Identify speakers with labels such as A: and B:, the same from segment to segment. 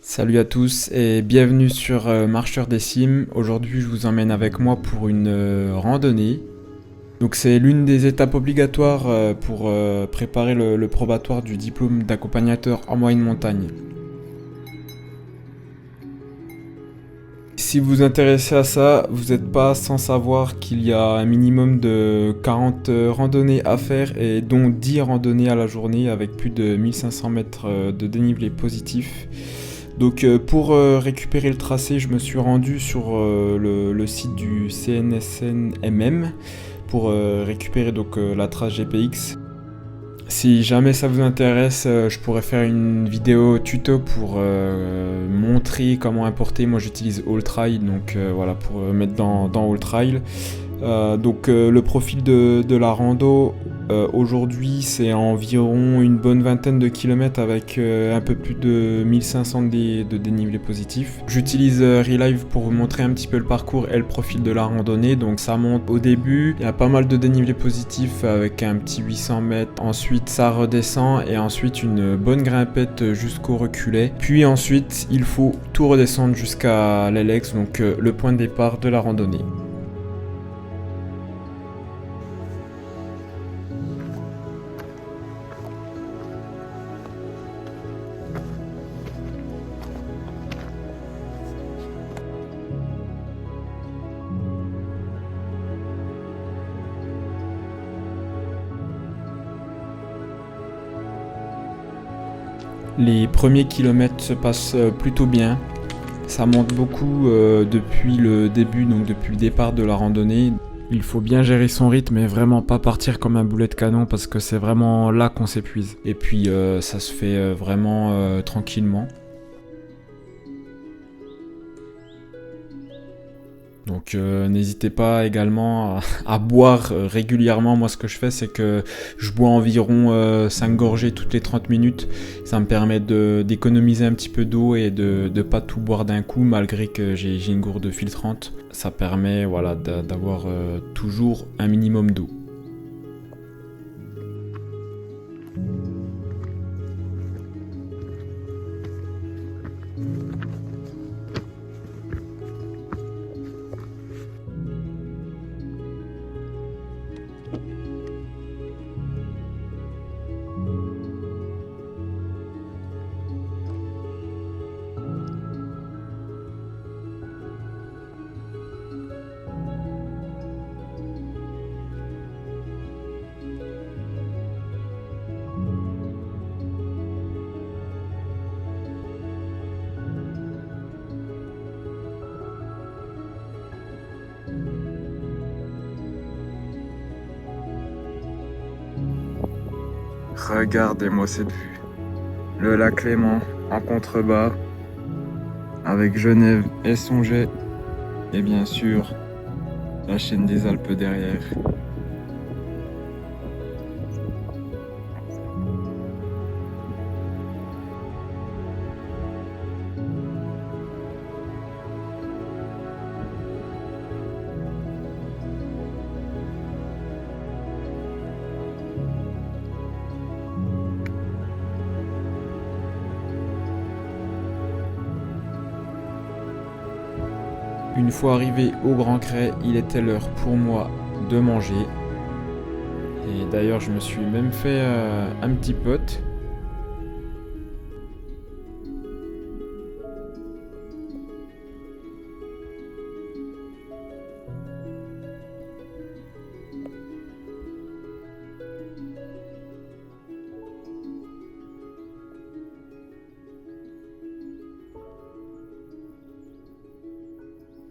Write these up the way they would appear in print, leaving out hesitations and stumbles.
A: Salut à tous et bienvenue sur Marcheur des Cimes. Aujourd'hui, je vous emmène avec moi pour une randonnée. Donc, c'est l'une des étapes obligatoires pour préparer le probatoire du diplôme d'accompagnateur en moyenne montagne. Si vous vous intéressez à ça, vous n'êtes pas sans savoir qu'il y a un minimum de 40 randonnées à faire et dont 10 randonnées à la journée avec plus de 1500 mètres de dénivelé positif. Donc pour récupérer le tracé, je me suis rendu sur le site du CNSNMM pour récupérer la trace GPX. Si jamais ça vous intéresse, je pourrais faire une vidéo tuto pour montrer comment importer. Moi j'utilise AllTrail, donc voilà, pour mettre dans AllTrail. Le profil de la rando aujourd'hui c'est environ une bonne vingtaine de kilomètres avec un peu plus de 1500 de dénivelé positif. J'utilise Relive pour vous montrer un petit peu le parcours et le profil de la randonnée. Donc ça monte au début, il y a pas mal de dénivelé positif avec un petit 800 mètres. Ensuite ça redescend et ensuite une bonne grimpette jusqu'au reculé. Puis ensuite il faut tout redescendre jusqu'à l'Elex, donc le point de départ de la randonnée. Les premiers kilomètres se passent plutôt bien. Ça monte beaucoup depuis le début, donc depuis le départ de la randonnée. Il faut bien gérer son rythme et vraiment pas partir comme un boulet de canon parce que c'est vraiment là qu'on s'épuise. Et puis ça se fait vraiment tranquillement. Donc n'hésitez pas également à boire régulièrement. Moi ce que je fais c'est que je bois environ 5 gorgées toutes les 30 minutes. Ça me permet d'économiser un petit peu d'eau et de ne pas tout boire d'un coup malgré que j'ai une gourde filtrante. Ça permet voilà, d'avoir toujours un minimum d'eau. Regardez-moi cette vue. Le lac Léman en contrebas, avec Genève et Songé, et bien sûr la chaîne des Alpes derrière. Une fois arrivé au Grand Cray, il était l'heure pour moi de manger. Et d'ailleurs, je me suis même fait un petit pote.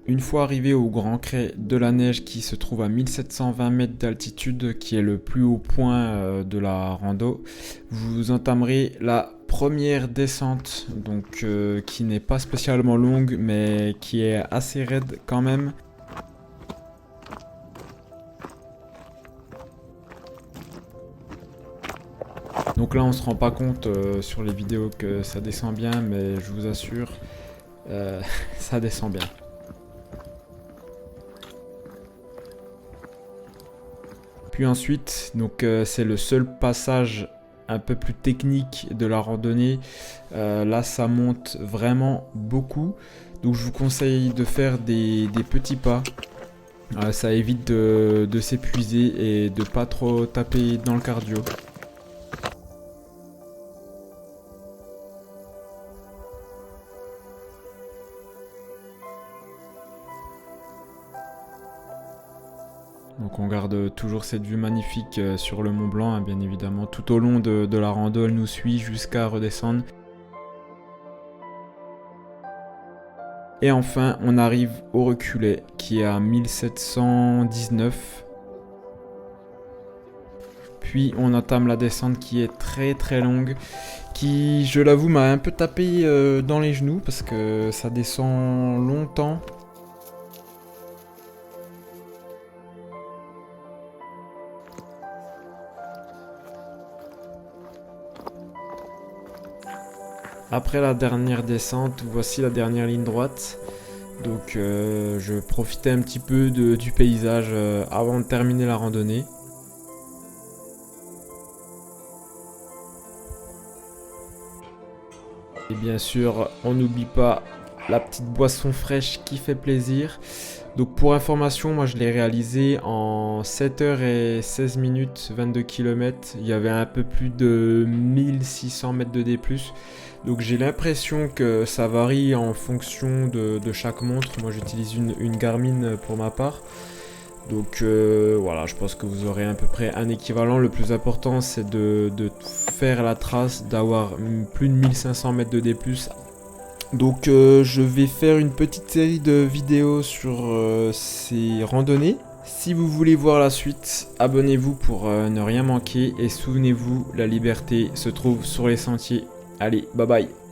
A: Une fois arrivé au Grand Cray de la Neige qui se trouve à 1720 mètres d'altitude, qui est le plus haut point de la rando, vous entamerez la première descente, donc qui n'est pas spécialement longue mais qui est assez raide quand même. Donc là on se rend pas compte sur les vidéos que ça descend bien, mais je vous assure, ça descend bien. Puis ensuite, donc c'est le seul passage un peu plus technique de la randonnée, là ça monte vraiment beaucoup. Donc je vous conseille de faire des petits pas. Ça évite de s'épuiser et de pas trop taper dans le cardio. Donc on garde toujours cette vue magnifique sur le Mont Blanc, hein, bien évidemment. Tout au long de la rando, elle nous suit jusqu'à redescendre. Et enfin, on arrive au reculé qui est à 1719. Puis on entame la descente qui est très très longue, qui, je l'avoue, m'a un peu tapé dans les genoux parce que ça descend longtemps. Après la dernière descente, voici la dernière ligne droite. Donc je profitais un petit peu du paysage avant de terminer la randonnée. Et bien sûr, on n'oublie pas la petite boisson fraîche qui fait plaisir. Donc pour information, moi je l'ai réalisé en 7h16 minutes, 22 km. Il y avait un peu plus de 1600 mètres de D+. Donc j'ai l'impression que ça varie en fonction de chaque montre. Moi j'utilise une Garmin pour ma part. Donc voilà, je pense que vous aurez à peu près un équivalent. Le plus important c'est de faire la trace, d'avoir plus de 1500 mètres de D+. Donc je vais faire une petite série de vidéos sur ces randonnées. Si vous voulez voir la suite, abonnez-vous pour ne rien manquer. Et souvenez-vous, la liberté se trouve sur les sentiers. Allez, bye bye.